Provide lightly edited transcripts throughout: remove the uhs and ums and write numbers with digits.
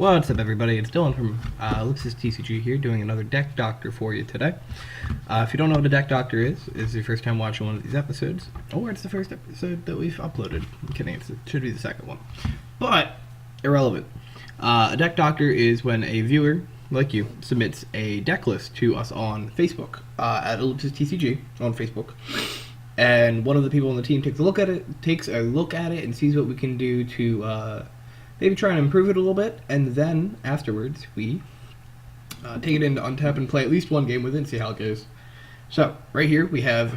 What's up, everybody? It's Dylan from Ellipsis TCG here, doing another deck doctor for you today. If you don't know what a deck doctor is your first time watching one of these episodes, or it's the first episode that we've uploaded. I'm kidding, it should be the second one. But, irrelevant. A deck doctor is when a viewer, like you, submits a deck list to us on Facebook, at Ellipsis TCG on Facebook. And one of the people on the team takes a look at it, and sees what we can do to maybe try and improve it a little bit, and then afterwards we take it into untap and play at least one game with it and see how it goes. So right here we have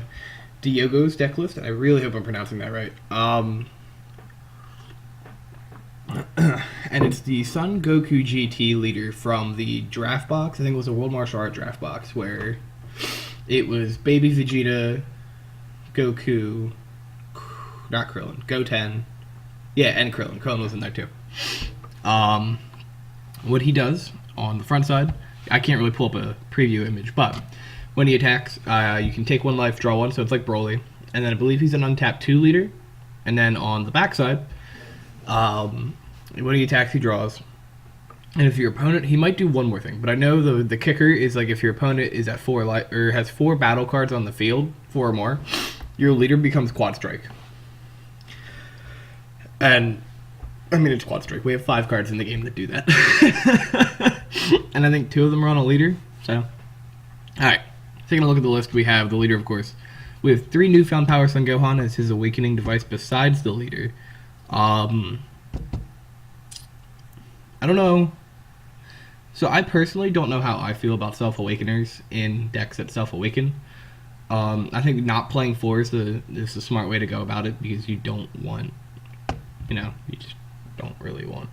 Diogo's deck list, and I really hope I'm pronouncing that right. And it's the Son Goku GT leader from the draft box. I think it was a World Martial Art draft box where it was Baby Vegeta, Goku, not Krillin, Goten, yeah, and Krillin. Krillin was in there too. What he does on the front side, I can't really pull up a preview image, but when he attacks, you can take one life, draw one, so it's like Broly, and then I believe he's an untapped 2 leader, and then on the back side, when he attacks, he draws, and if your opponent, he might do one more thing, but I know the kicker is like if your opponent is at 4 life, or has 4 battle cards on the field, 4 or more, your leader becomes Quad Strike. And I mean, it's Quad Strike. We have 5 cards in the game that do that. And I think 2 of them are on a leader. So, alright. Taking a look at the list, we have the leader, of course. We have 3 newfound power Son Gohan as his awakening device besides the leader. I don't know. So I personally don't know how I feel about self-awakeners in decks that self-awaken. I think not playing 4 is the smart way to go about it, because you don't want, you just don't really want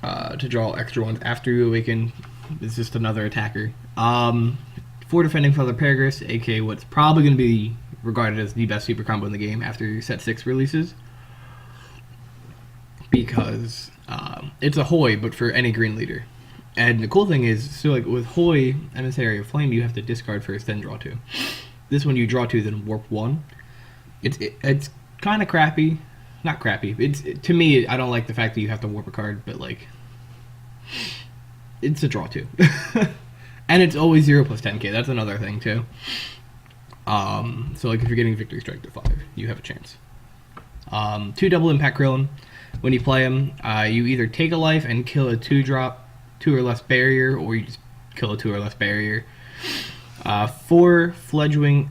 to draw extra ones after you awaken. It's just another attacker. 4 defending Father Peregris, aka what's probably going to be regarded as the best super combo in the game after set 6 releases, because it's a Hoi, but for any green leader. And the cool thing is, so like with Hoi, Emissary of Flame, you have to discard first, then draw 2. This one you draw 2, then warp 1. It's kind of crappy. Not crappy. To me, I don't like the fact that you have to warp a card, but like, it's a draw 2. And it's always 0 plus 10k. That's another thing too. So like if you're getting Victory Strike to 5, you have a chance. 2 double impact Krillin. When you play him, you either take a life and kill a 2-drop, 2 or less barrier, or you just kill a 2 or less barrier. 4 Fledgling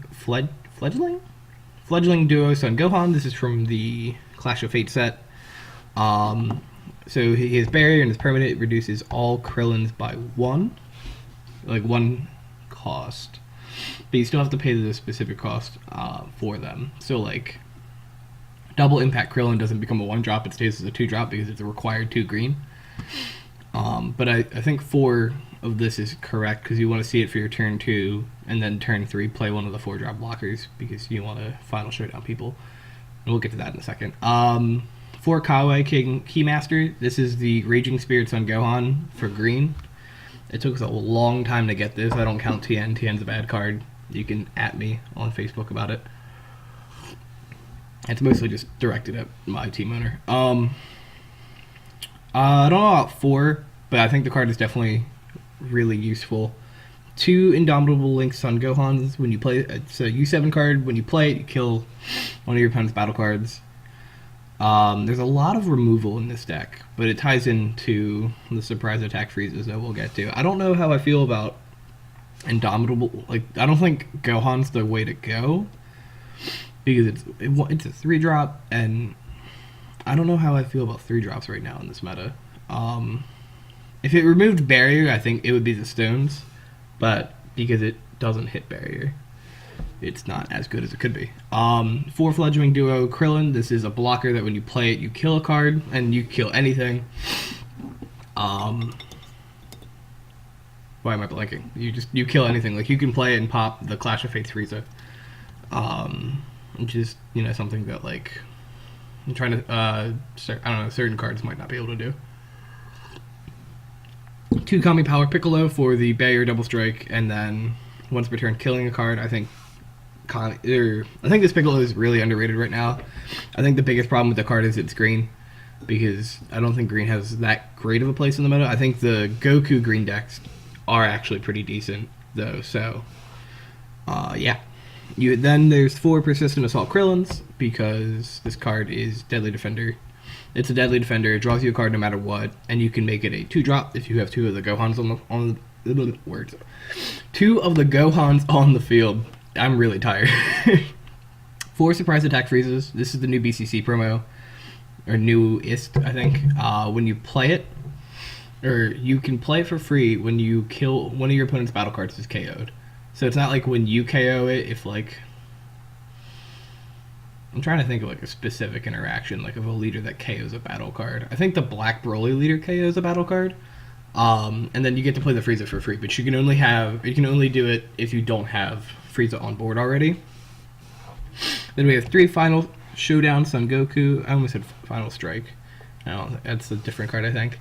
Duo Son Gohan. This is from the Clash of Fate set. So his barrier and his permanent reduces all Krillins by 1. Like 1 cost. But you still have to pay the specific cost for them. So like, double impact Krillin doesn't become a 1-drop, it stays as a 2-drop because it's a required 2 green. But I think 4 of this is correct because you want to see it for your turn 2, and then turn 3 play one of the 4-drop blockers because you want to final showdown people. And we'll get to that in a second. 4 Kawaii King Keymaster. This is the Raging Spirit Son Gohan for green. It took us a long time to get this. I don't count TN. TN's a bad card. You can @ me on Facebook about it. It's mostly just directed at my team owner. I don't know about 4, but I think the card is definitely really useful. 2 Indomitable Link Son Gohans. When you play, it's a U7 card. When you play it, you kill one of your opponent's battle cards. There's a lot of removal in this deck, but it ties into the surprise attack freezes that we'll get to. I don't know how I feel about Indomitable. Like, I don't think Gohan's the way to go, because it's a 3-drop, and I don't know how I feel about 3-drops right now in this meta. If it removed barrier, I think it would be the stones, but because it doesn't hit barrier, it's not as good as it could be. 4 Fledgling Duo Crillon. This is a blocker that when you play it, you kill a card, and you kill anything. Why am I blanking? You kill anything. Like, you can play it and pop the Clash of Fates Frieza. Which is, something that, like, I'm trying to, I don't know, certain cards might not be able to do. 2 Kami Power Piccolo for the barrier double strike, and then once per turn killing a card. I think this Piccolo is really underrated right now. I think the biggest problem with the card is it's green. because I don't think green has that great of a place in the meta. I think the Goku green decks are actually pretty decent though. So yeah. Then there's 4 persistent assault Krillins because this card is Deadly Defender. It's a Deadly Defender. It draws you a card no matter what, and you can make it a 2-drop if you have 2 of the Gohans on the words. 2 of the Gohans on the field. I'm really tired. 4 surprise attack freezes. This is the new BCC promo, or newest, I think. When you play it, or you can play it for free when you kill one of your opponent's battle cards is KO'd. So it's not like when you KO it, if like... I'm trying to think of like a specific interaction, like of a leader that KOs a battle card. I think the Black Broly leader KOs a battle card. And then you get to play the Frieza for free, but you can only do it if you don't have Frieza on board already. Then we have 3 Final Showdown Son Goku. I almost said Final Strike. No, that's a different card, I think.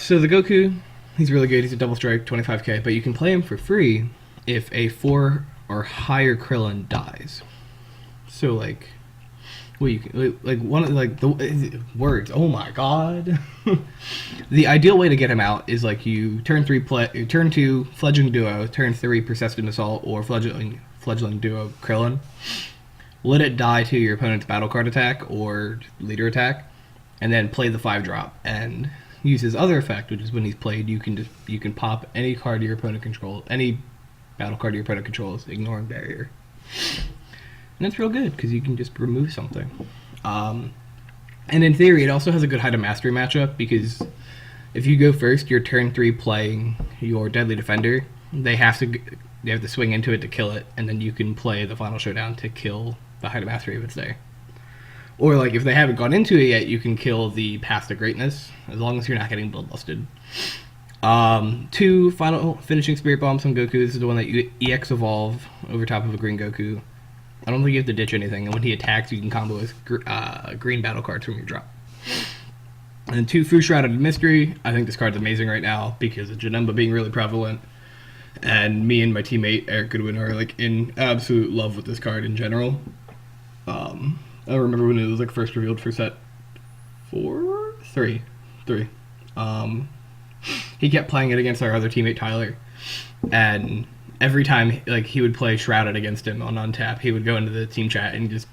So the Goku, he's really good. He's a double strike, 25k, but you can play him for free if a 4 or higher Krillin dies. So like, well, you can, like one of like the words. Oh my god! The ideal way to get him out is like you turn 2 Fledgling Duo, turn 3 Persistent Assault or Fledgling Duo Crillon. Let it die to your opponent's battle card attack or leader attack, and then play the 5-drop and use his other effect, which is when he's played, you can pop any card your opponent controls, any battle card your opponent controls, ignoring barrier. And it's real good because you can just remove something. And in theory, it also has a good Height of Mastery matchup because if you go first, your turn 3 playing your Deadly Defender, they have to swing into it to kill it, and then you can play the Final Showdown to kill the Height of Mastery if it's there. Or like if they haven't gone into it yet, you can kill the Path to Greatness as long as you're not getting bloodlusted. 2 Final Finishing Spirit Bombs on Goku. This is the one that you EX evolve over top of a green Goku. I don't think you have to ditch anything, and when he attacks, you can combo with green battle cards from your drop. And 2 Shroud of Mystery. I think this card's amazing right now because of Janemba being really prevalent, and me and my teammate Eric Goodwin are like in absolute love with this card in general. I remember when it was like first revealed for set 3. He kept playing it against our other teammate Tyler, and every time like he would play Shrouded against him on Untap, he would go into the team chat and just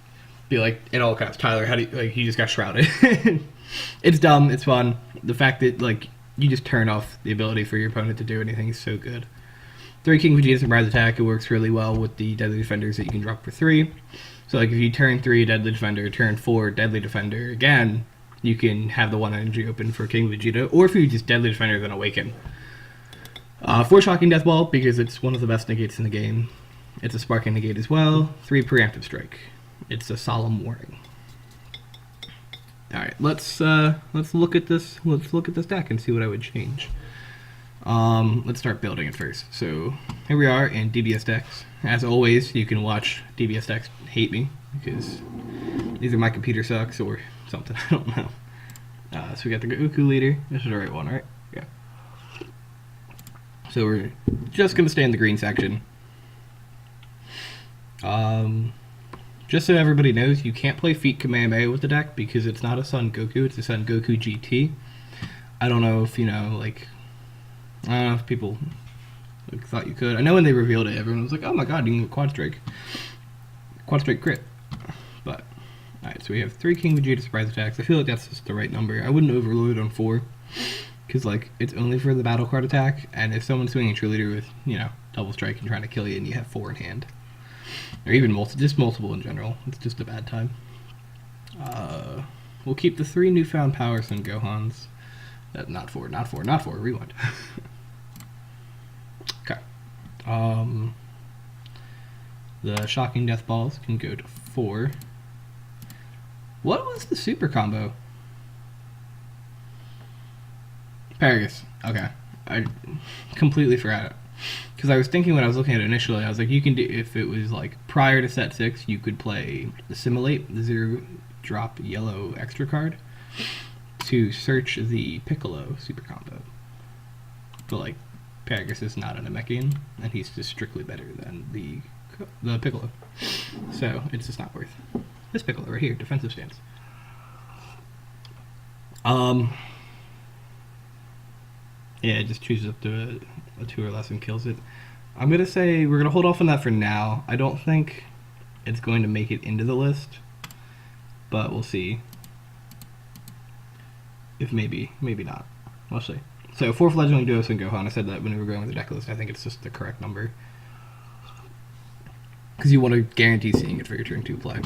be like, in all caps, Tyler, how do you, like, he just got Shrouded. It's dumb, it's fun. The fact that like you just turn off the ability for your opponent to do anything is so good. 3 King Vegeta Surprise Attack, it works really well with the Deadly Defenders that you can drop for 3. So like if you turn 3 Deadly Defender, turn 4 Deadly Defender again, you can have the 1 energy open for King Vegeta, or if you just Deadly Defender then Awaken. 4 Shocking Death Ball, because it's one of the best negates in the game. It's a Sparking Negate as well. 3 Preemptive Strike. It's a Solemn Warning. Alright, let's look at this. Let's look at this deck and see what I would change. Let's start building it first. So here we are in DBS decks. As always, you can watch DBS decks hate me because either my computer sucks or something. I don't know. So we got the Goku leader. This is the right one, right? Yeah. So we're just gonna stay in the green section. Just so everybody knows, you can't play Feat Kamehameha with the deck because it's not a Son Goku, it's a Son Goku GT. I don't know if, you know, like, I don't know if people like, thought you could. I know when they revealed it, everyone was like, oh my god, you can get Quad Strike crit. But, alright, so we have 3 King Vegeta surprise attacks. I feel like that's just the right number. I wouldn't overload on 4, because, like, it's only for the battle card attack, and if someone's swinging Cheerleader with, you know, double strike and trying to kill you and you have 4 in hand, or even just multiple in general, it's just a bad time. We'll keep the 3 newfound powers and Gohans. Not 4, rewind. Okay. The Shocking Death Balls can go to 4. What was the super combo? Paragus. Okay. I completely forgot it. Because I was thinking when I was looking at it initially, I was like, you can do, if it was like prior to set 6, you could play Assimilate, the 0-drop yellow extra card, to search the Piccolo super combo. But like, Paragus is not an Namekian, and he's just strictly better than the Piccolo. So it's just not worth this Piccolo right here, defensive stance. Um, yeah, it just chooses up to a 2 or less and kills it. I'm gonna say we're gonna hold off on that for now. I don't think it's going to make it into the list, but we'll see. If maybe not. We'll see. So 4 Fledgling Duo Gohan. I said that when we were going with the deck list. I think it's just the correct number. Because you want to guarantee seeing it for your turn 2 play.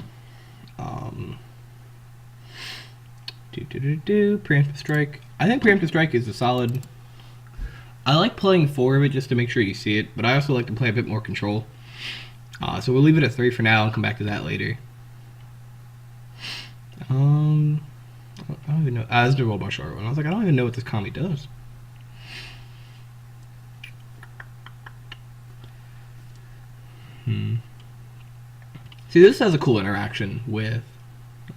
Preemptive Strike. I think Preemptive Strike is a solid... I like playing 4 of it just to make sure you see it, but I also like to play a bit more control. So we'll leave it at 3 for now and come back to that later. I don't even know. As the Robot Short one. I was like, I don't even know what this Kami does. See, this has a cool interaction with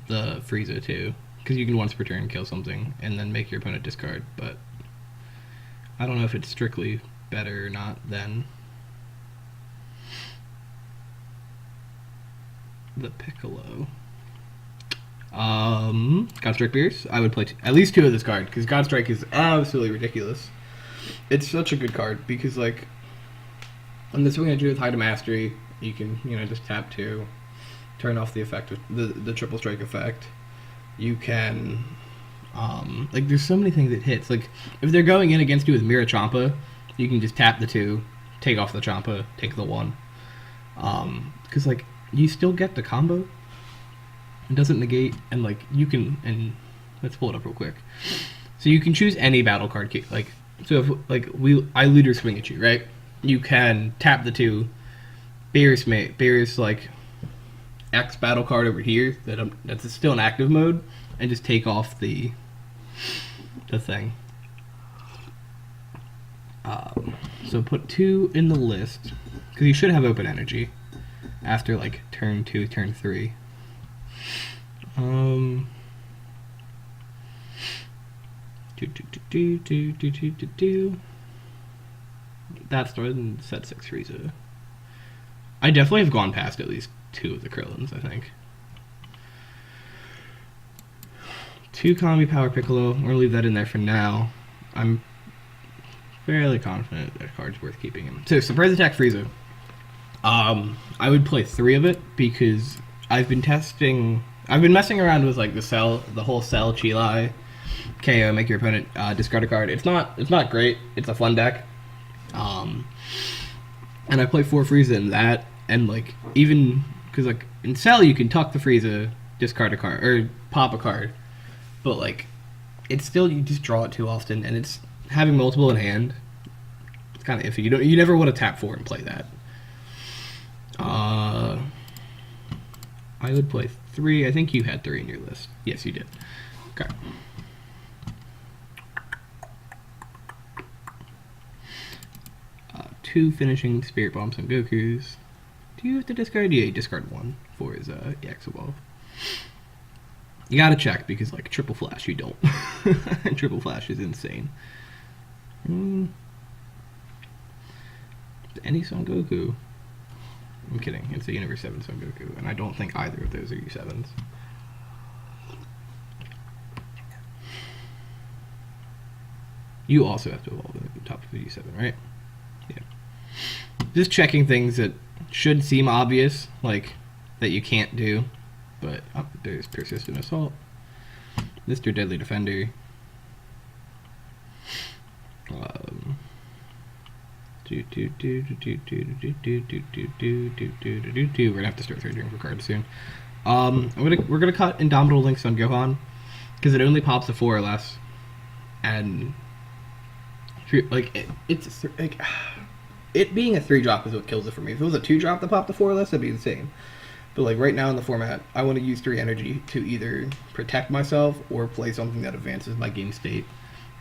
the Frieza too, because you can once per turn kill something and then make your opponent discard, but I don't know if it's strictly better or not than the Piccolo. Godstrike Beers. I would play at least 2 of this card, because Godstrike is absolutely ridiculous. It's such a good card, because, like, on the swing at you with High to Mastery, you can, just tap 2, turn off the effect of the triple strike effect. You can, there's so many things it hits. Like, if they're going in against you with Mira Champa, you can just tap the 2, take off the Champa, take the 1. Because, like, you still get the combo. It doesn't negate, and, like, you can, and let's pull it up real quick. So you can choose any battle card, like, so if, like, I leader swing at you, right? You can tap the 2, Beerus, like, X battle card over here that's still in active mode, and just take off the thing. So put 2 in the list, because you should have open energy after, like, turn 2, turn 3. That's the set 6 Frieza. I definitely have gone past at least 2 of the Krillins, I think. 2 Kami Power Piccolo. We're gonna leave that in there for now. I'm fairly confident that card's worth keeping him. So Surprise Attack Frieza. I would play 3 of it because I've been messing around with, like, the whole Cell Chilai KO, make your opponent discard a card. It's not great. It's a fun deck. And I play 4 Frieza in that, and, like, even because, like, in Cell you can tuck the Frieza, discard a card or pop a card, but, like, it's still, you just draw it too often, and it's having multiple in hand. It's kind of iffy. You never want to tap 4 and play that. I would play 3. I think you had 3 in your list. Yes, you did. Okay. Two finishing Spirit Bombs on Goku's. Do you have to discard? Yeah, you discard 1 for his EX Evolve. You gotta check, because, like, Triple Flash, you don't. And Triple Flash is insane. Any Son Goku? I'm kidding. It's a Universe 7 Son Goku, and I don't think either of those are U7s. You also have to evolve at the top of the U7, right? Yeah. Just checking things that should seem obvious, like, that you can't do. But, there's Persistent Assault. Mr. Deadly Defender. We're gonna have to start searching for cards soon. We're gonna cut Indomitable Links on Gohan, because it only pops a 4 or less, and like it being a 3-drop is what kills it for me. If it was a 2-drop that popped a 4 or less, that'd be insane. But, like, right now in the format, I want to use 3 energy to either protect myself or play something that advances my game state,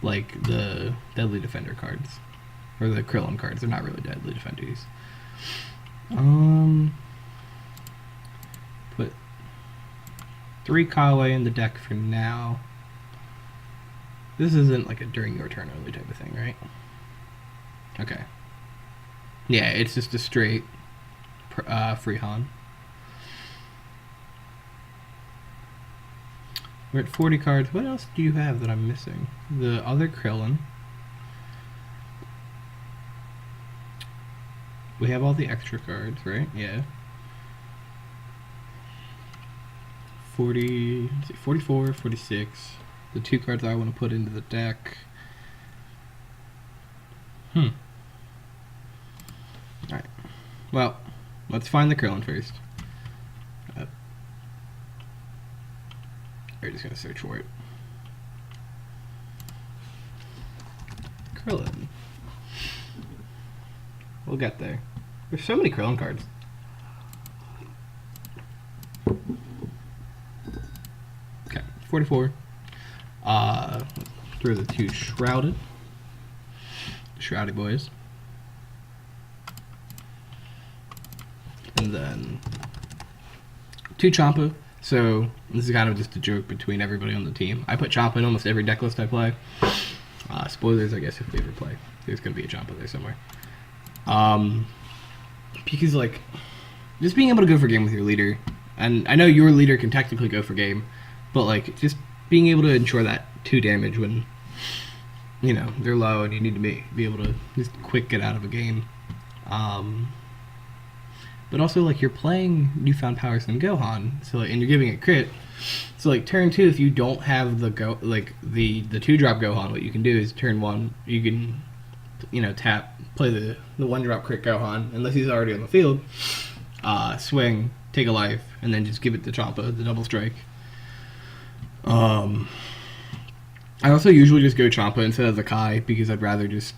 like the Deadly Defender cards. Or the Krillon cards. They're not really Deadly Defenders. Put 3 Kawaii in the deck for now. This isn't like a during your turn only type of thing, right? Okay. Yeah, it's just a straight Freehan. We're at 40 cards. What else do you have that I'm missing? The other Crillon. We have all the extra cards, right? Yeah. 40, 44, 46. The 2 cards I want to put into the deck. Alright. Well, let's find the Crillon first. We're just going to search for it. Crillon. We'll get there. There's so many Crillon cards. Okay, 44. Through the 2 Shrouded. Shrouded boys. And then 2 Champa. So this is kind of just a joke between everybody on the team. I put Champa in almost every deck list I play. Spoilers, I guess, if we ever play. There's going to be a Champa there somewhere. Because, like, just being able to go for game with your leader, and I know your leader can technically go for game, but, like, just being able to ensure that 2 damage when, you know, they're low and you need to be able to just quick get out of a game. But also, like, you're playing Newfound Powers and Gohan, so, like, and you're giving it crit. So, like, turn 2, if you don't have the the 2-drop Gohan, what you can do is turn 1, you can, you know, play the 1-drop crit Gohan, unless he's already on the field, swing, take a life, and then just give it to Champa, the double strike. I also usually just go Champa instead of the Kai, because I'd rather just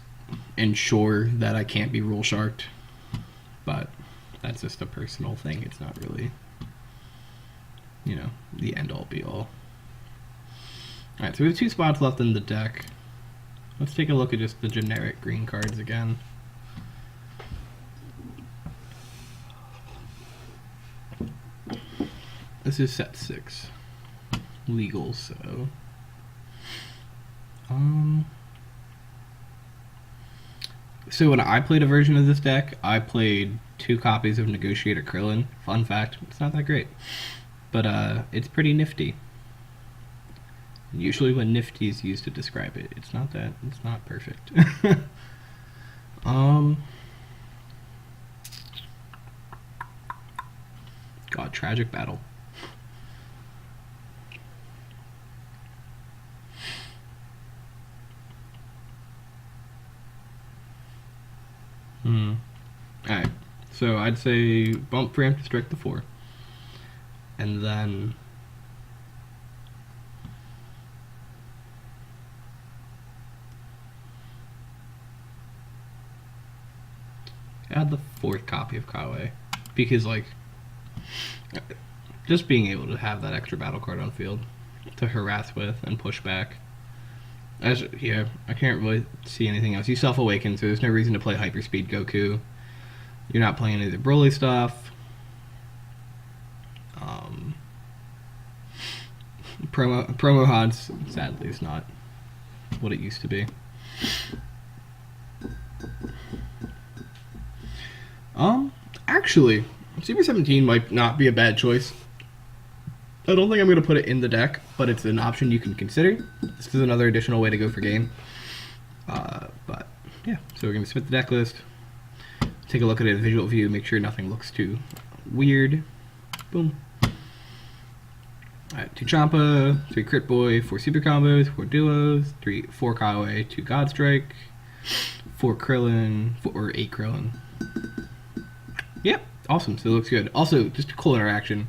ensure that I can't be rule sharked. But that's just a personal thing. It's not really, you know, the end-all be-all. Alright, so we have 2 spots left in the deck. Let's take a look at just the generic green cards again. This is set 6. Legal, so... So when I played a version of this deck, I played 2 copies of Negotiator Crillon. Fun fact, it's not that great. But it's pretty nifty. Usually when nifty is used to describe it, it's not perfect. God, tragic battle. Alright, so I'd say bump preempt to strike the 4. And then add the 4th copy of Kawe. Because, like, just being able to have that extra battle card on field to harass with and push back. Yeah, I can't really see anything else. You self-awaken, so there's no reason to play Hyperspeed Goku. You're not playing any of the Broly stuff. Promo HODS, sadly, is not what it used to be. Actually, Super 17 might not be a bad choice. I don't think I'm going to put it in the deck, but it's an option you can consider. This is another additional way to go for game. But, yeah, so we're going to submit the deck list. Take a look at it in visual view, make sure nothing looks too weird. Boom. Alright, 2 Champa, 3 Crit Boy, 4 Super Combos, 4 Duos, 4 Kawe, 2 God Strike, 4 Crillon, or 8 Crillon. Yep, awesome, so it looks good. Also, just a cool interaction.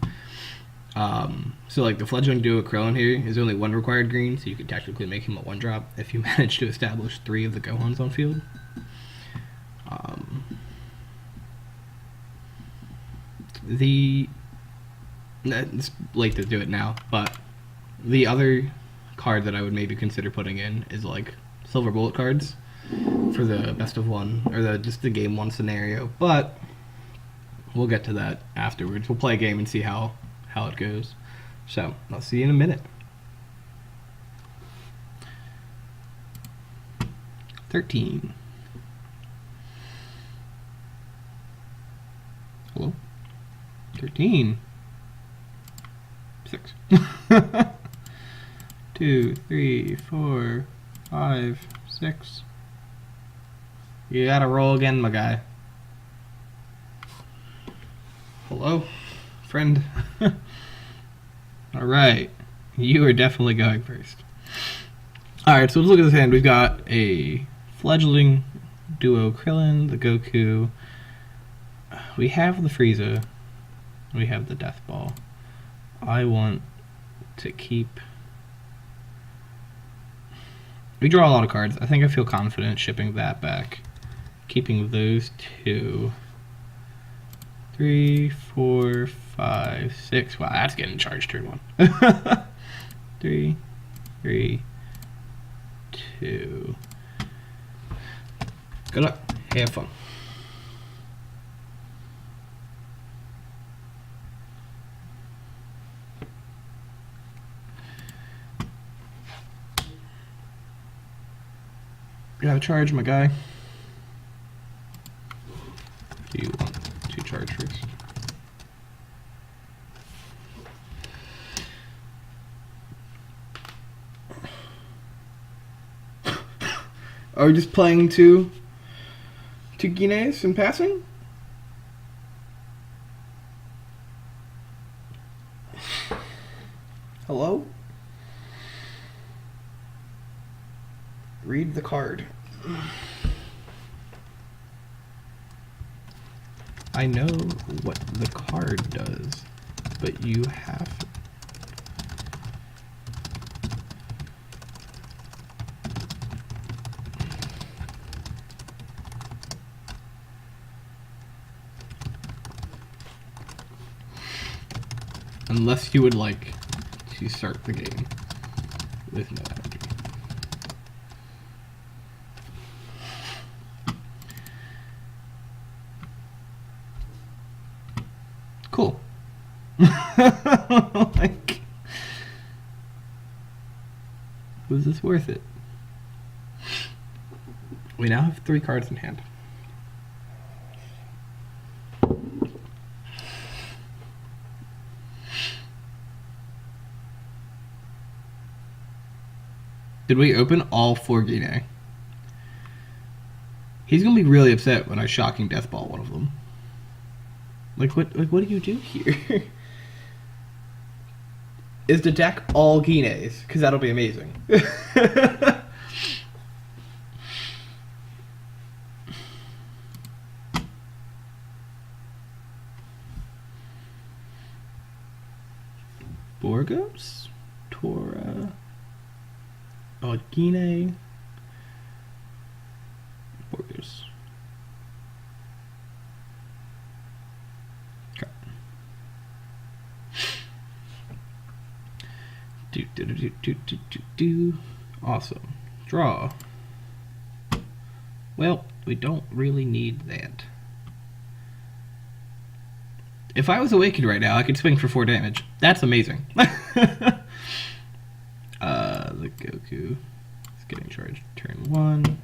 So like the Fledgling Duo Crillon here is only 1 required green, so you could technically make him a 1-drop if you manage to establish 3 of the Gohans on field. It's late to do it now, but the other card that I would maybe consider putting in is like Silver Bullet cards for the best of 1, or just the game 1 scenario, but we'll get to that afterwards. We'll play a game and see how it goes. So, I'll see you in a minute. 13. Hello? 13. 6. 2, 3, 4, 5, 6. You gotta roll again, my guy. Hello, friend. Alright, you are definitely going first. Alright, so let's look at this hand. We've got a Fledgling Duo Crillon, the Goku. We have the Frieza. We have the Death Ball. I want to keep... We draw a lot of cards. I think I feel confident shipping that back. Keeping those two. 3, 4, 5, 6. Wow, that's getting charged turn 1. 3, 3, 2. Good luck. Have fun. Gotta charge, my guy. Do you want to charge first? Are we just playing two Guineas in passing? Hello? Read the card. I know what the card does, but you have... Unless you would like to start the game with no energy. Cool. Like, was this worth it? We now have 3 cards in hand. Did we open all 4 Guinea? He's gonna be really upset when I shocking Death Ball one of them. What do you do here? Is the deck all Guineas? Because that'll be amazing. Borgos? Tora? Oh, Guinea? Borgos. Awesome. Draw. Well, we don't really need that. If I was awakened right now, I could swing for 4 damage. That's amazing. The Goku is getting charged. Turn 1.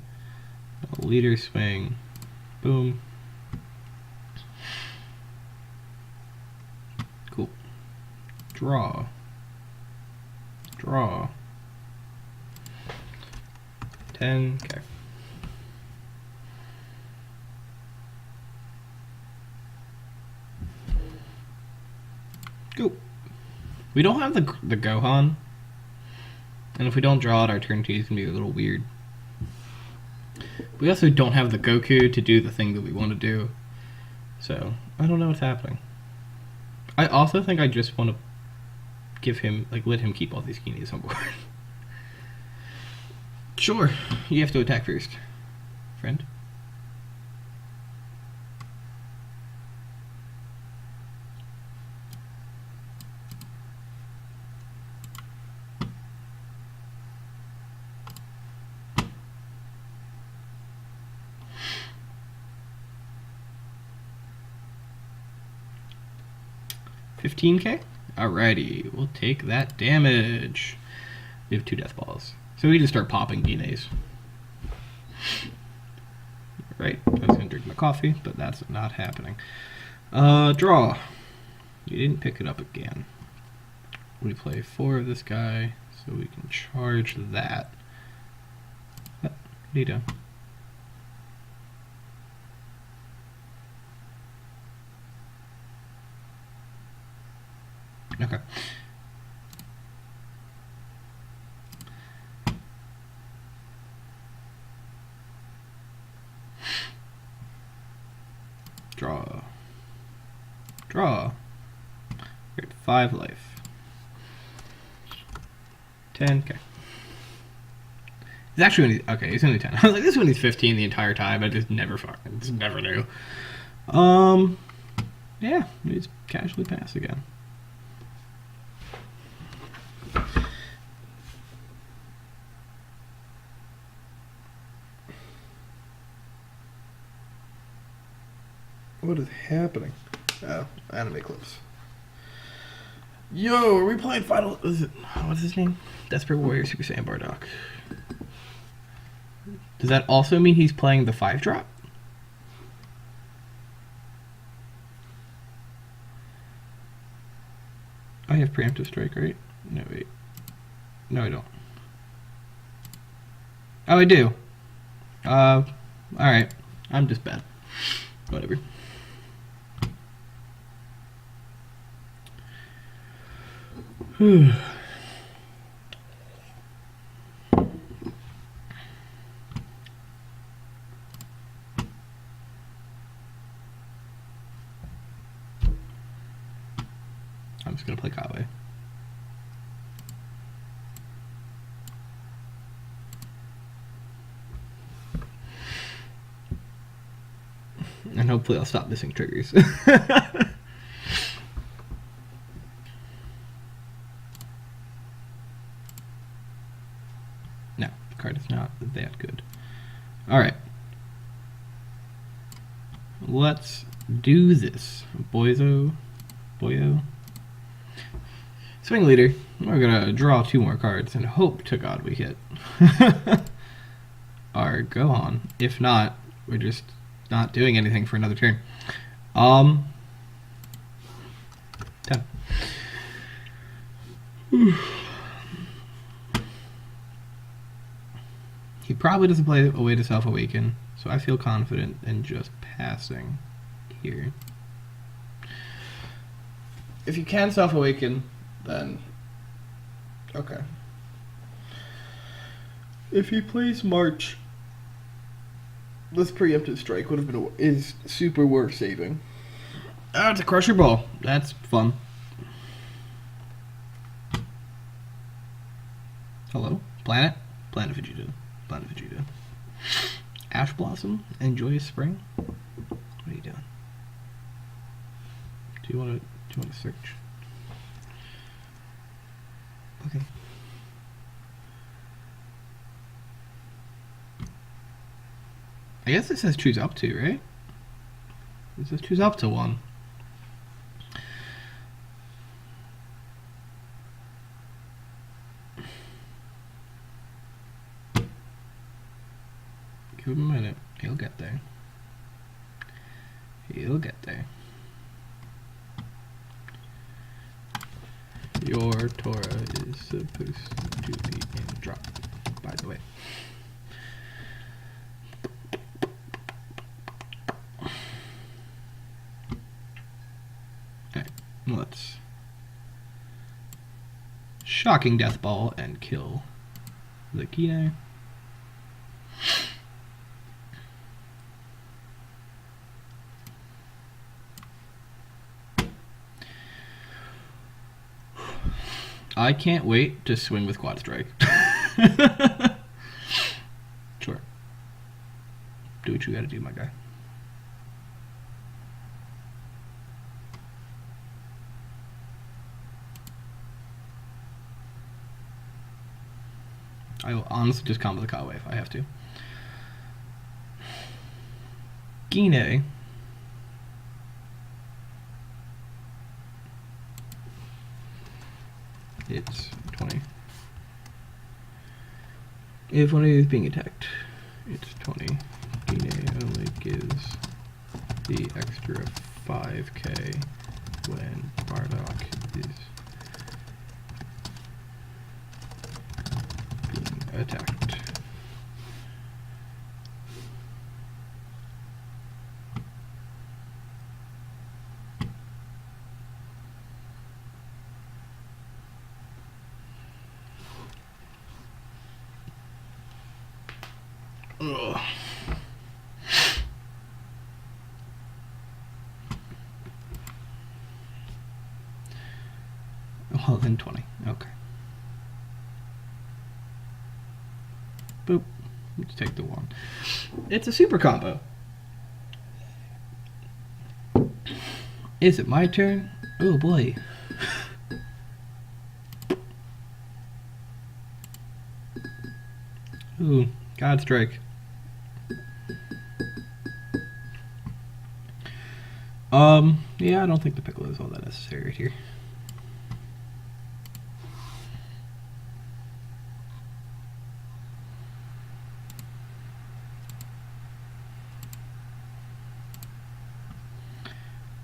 A leader swing. Boom. Cool. Draw. Draw. 10. Okay. Go. We don't have the Gohan, and if we don't draw it, our turn 2 is gonna be a little weird. We also don't have the Goku to do the thing that we want to do, so I don't know what's happening. I also think I just want to give him, let him keep all these Guineas on board. Sure, you have to attack first, friend. $15K? Alrighty, we'll take that damage. We have 2 Death Balls. So we need to start popping Guineas. Right, I was gonna drink my coffee, but that's not happening. Draw. You didn't pick it up again. We play 4 of this guy, So we can charge that. What are you doing? Okay. Draw. Draw. Great. 5 life. 10. Okay. It's actually only, okay. He's only 10. I was like, this one he's 15 the entire time. I just never knew. Yeah. He's casually pass again. What is happening? Oh, anime clips. Yo, are we playing Final... What's his name? Desperate Warrior Super Saiyan Bardock. Does that also mean he's playing the 5-drop? I have preemptive strike, right? No, wait. No, I don't. Oh, I do. Alright. I'm just bad. Whatever. I'm just gonna play Kawe. And hopefully I'll stop missing triggers. No, the card is not that good. Alright. Let's do this. Boyo. Swing leader. We're gonna draw 2 more cards and hope to God we hit our Gohan. If not, we're just not doing anything for another turn. 10. He probably doesn't play a way to self-awaken, so I feel confident in just passing here. If you can self-awaken, then okay. If he plays March, this preemptive strike would have been is super worth saving. Ah, it's a Crusher Ball. That's fun. Hello, Planet Vegeta. Planet Vegeta. Ash Blossom. Enjoy spring. What are you doing? Do you want to search? Okay. I guess it says choose up to, right? It says choose up to 1. Give him a minute. He'll get there. He'll get there. Your Torah is supposed to be in drop, by the way. Alright, let's shocking death ball and kill the Kino. I can't wait to swing with Quad Strike. Sure. Do what you gotta do, my guy. I will honestly just combo the Kawe if I have to. Gine. It's 20. If one of these is being attacked, it's 20. Gine only gives the extra 5k when Bardock is attacked. Ugh. Well, then 20. Okay. Boop. Let's take the one. It's a super combo. Is it my turn? Oh boy. Ooh, God Strike. Yeah, I don't think the Piccolo is all that necessary right here.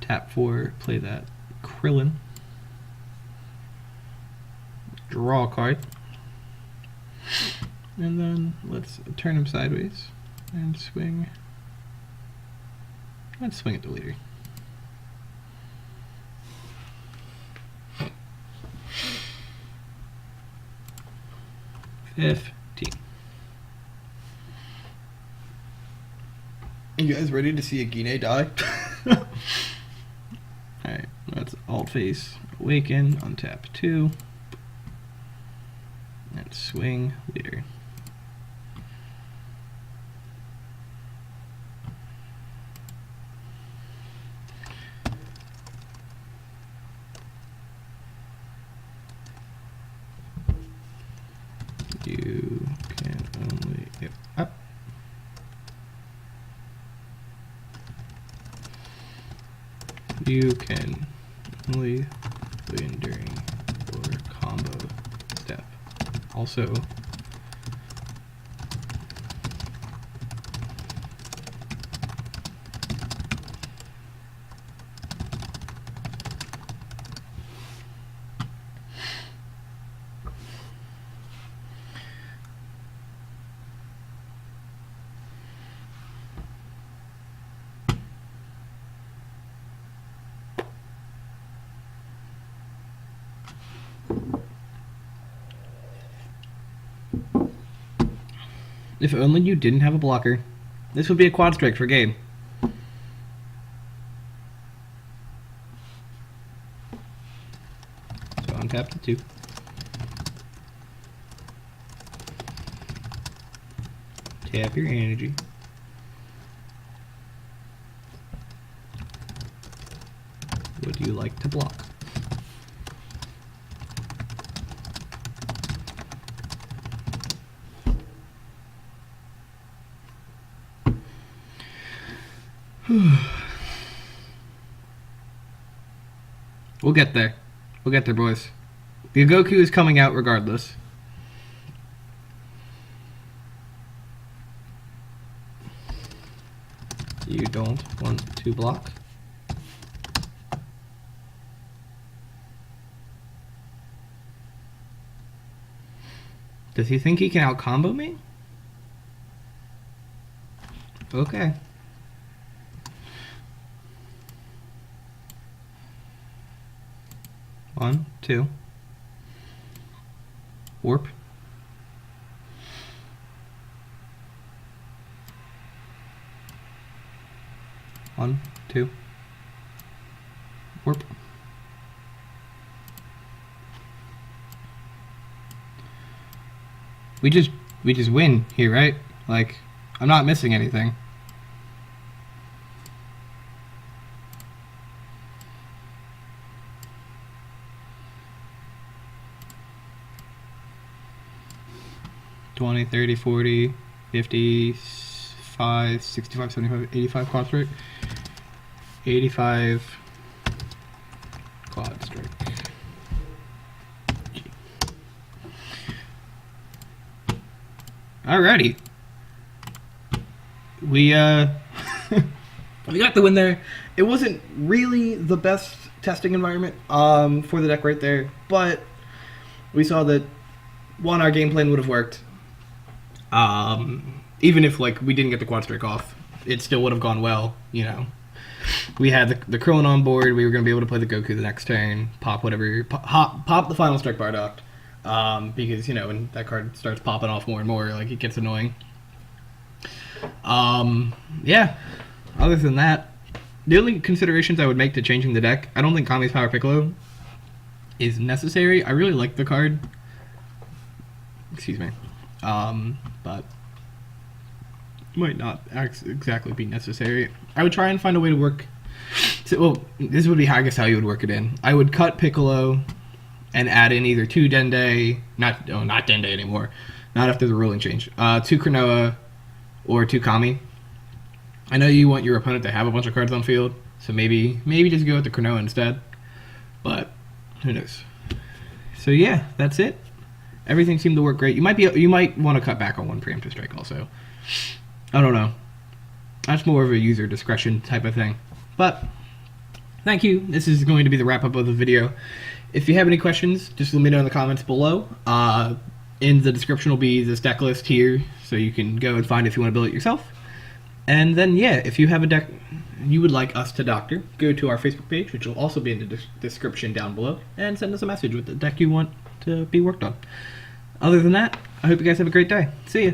Tap 4, play that Crillon. Draw a card. And then let's turn him sideways and swing. Let's swing at the leader. $15. You guys ready to see a Gine die? Alright, let's alt face awaken, untap 2. And swing leader. You can only get up. You can only win during your combo step. Also, if only you didn't have a blocker, this would be a quad strike for game. So untap the 2. Tap your energy. Would you like to block? We'll get there. We'll get there, boys. The Goku is coming out regardless. You don't want to block? Does he think he can out-combo me? Okay. One, two. Warp. One, two. Warp. We just win here, right? Like, I'm not missing anything. $20, $30, $40, $50, $5, $65, $75, $85 quad strike. 85 quad strike. Alrighty. We we got the win there. It wasn't really the best testing environment for the deck right there, but we saw that one, our game plan would have worked. Even if like we didn't get the quad strike off, it still would have gone well. You know, we had the Krillin on board. We were going to be able to play the Goku the next turn, pop whatever, pop the final strike Bardock, because you know when that card starts popping off more and more, like it gets annoying. Yeah. Other than that, the only considerations I would make to changing the deck, I don't think Kami's Power Piccolo is necessary. I really like the card. Excuse me. But might not exactly be necessary. I would try and find a way to work. So, well, this would be, I guess, how you would work it in. I would cut Piccolo and add in either 2 Dende, not Dende anymore, not after the ruling change. 2 Cronoa or 2 Kami. I know you want your opponent to have a bunch of cards on field, so maybe just go with the Cronoa instead. But who knows? So yeah, that's it. Everything seemed to work great. You might want to cut back on 1 preemptive strike also. I don't know. That's more of a user discretion type of thing. But thank you. This is going to be the wrap up of the video. If you have any questions, just let me know in the comments below. In the description will be this deck list here, so you can go and find if you want to build it yourself. And then yeah, if you have a deck you would like us to doctor, go to our Facebook page, which will also be in the description down below, and send us a message with the deck you want to be worked on. Other than that, I hope you guys have a great day. See ya!